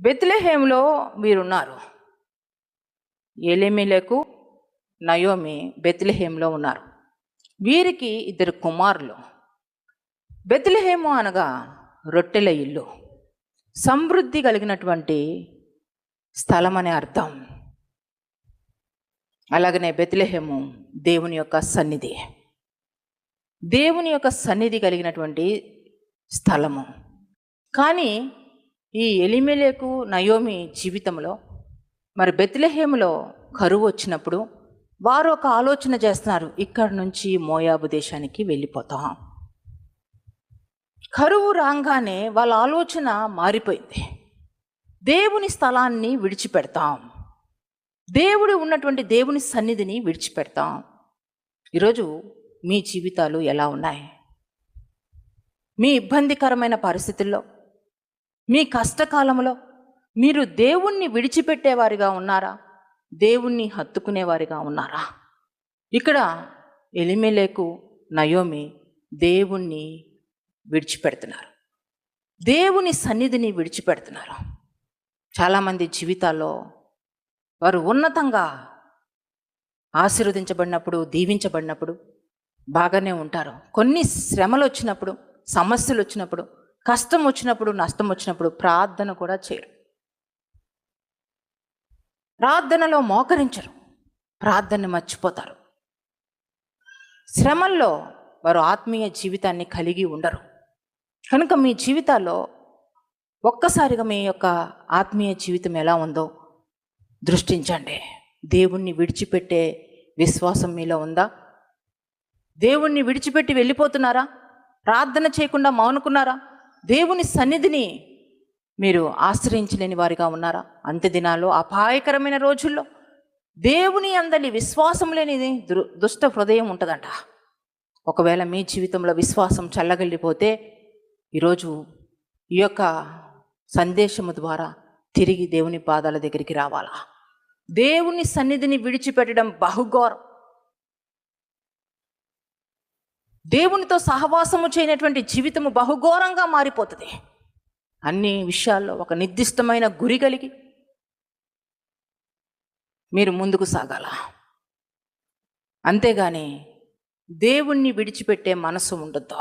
బెత్లెహేములో వీరున్నారు. Elimelech, Naomi బెత్లెహేములో ఉన్నారు. వీరికి 2 కుమారులు. బెత్లెహేము అనగా రొట్టెల ఇల్లు, సమృద్ధి కలిగినటువంటి స్థలం అనే అర్థం. అలాగనే బెత్లెహేము దేవుని యొక్క సన్నిధి, దేవుని యొక్క సన్నిధి కలిగినటువంటి స్థలము. కానీ ఈ ఎలీమెలెకు, నయోమి జీవితంలో మరి బెత్లెహేములో కరువు వచ్చినప్పుడు వారు ఒక ఆలోచన చేస్తున్నారు, ఇక్కడ నుంచి మోయాబు దేశానికి వెళ్ళిపోతాం. కరువు రాగానే వాళ్ళ ఆలోచన మారిపోయింది. దేవుని స్థలాన్ని విడిచిపెడతాం, దేవుడు ఉన్నటువంటి దేవుని సన్నిధిని విడిచిపెడతాం. ఈరోజు మీ జీవితాలు ఎలా ఉన్నాయి? మీ ఇబ్బందికరమైన పరిస్థితుల్లో, మీ కష్టకాలంలో మీరు దేవుణ్ణి విడిచిపెట్టేవారిగా ఉన్నారా? దేవుణ్ణి హత్తుకునేవారిగా ఉన్నారా? ఇక్కడ ఎలీమెలెకు, నయోమి దేవుణ్ణి విడిచిపెడుతున్నారు, దేవుని సన్నిధిని విడిచిపెడుతున్నారు. చాలామంది జీవితాల్లో వారు ఉన్నతంగా ఆశీర్వదించబడినప్పుడు, దీవించబడినప్పుడు బాగానే ఉంటారు. కొన్ని శ్రమలు వచ్చినప్పుడు, సమస్యలు వచ్చినప్పుడు, కష్టం వచ్చినప్పుడు, నష్టం వచ్చినప్పుడు ప్రార్థన కూడా చేయరు, ప్రార్థనలో మోకరించరు, ప్రార్థన మర్చిపోతారు. శ్రమల్లో వారు ఆత్మీయ జీవితాన్ని కలిగి ఉండరు. కనుక మీ జీవితాల్లో ఒక్కసారిగా మీ యొక్క ఆత్మీయ జీవితం ఎలా ఉందో దృష్టించండి. దేవుణ్ణి విడిచిపెట్టే విశ్వాసం మీలో ఉందా? దేవుణ్ణి విడిచిపెట్టి వెళ్ళిపోతున్నారా? ప్రార్థన చేయకుండా మౌనుకున్నారా? దేవుని సన్నిధిని మీరు ఆశ్రయించలేని వారిగా ఉన్నారా? అంత్య దినాల్లో, అపాయకరమైన రోజుల్లో దేవుని అందలి విశ్వాసం లేని దుష్ట హృదయం ఉంటుందంట. ఒకవేళ మీ జీవితంలో విశ్వాసం చల్లగలిపోతే ఈరోజు ఈ యొక్క సందేశము ద్వారా తిరిగి దేవుని పాదాల దగ్గరికి రావాలా? దేవుని సన్నిధిని విడిచిపెట్టడం బహుఘోరం. దేవునితో సహవాసము చేయనటువంటి జీవితము బహుఘోరంగా మారిపోతుంది. అన్ని విషయాల్లో ఒక నిర్దిష్టమైన గురి కలిగి మీరు ముందుకు సాగాల. అంతేగాని దేవుణ్ణి విడిచిపెట్టే మనసు ఉండొద్దు.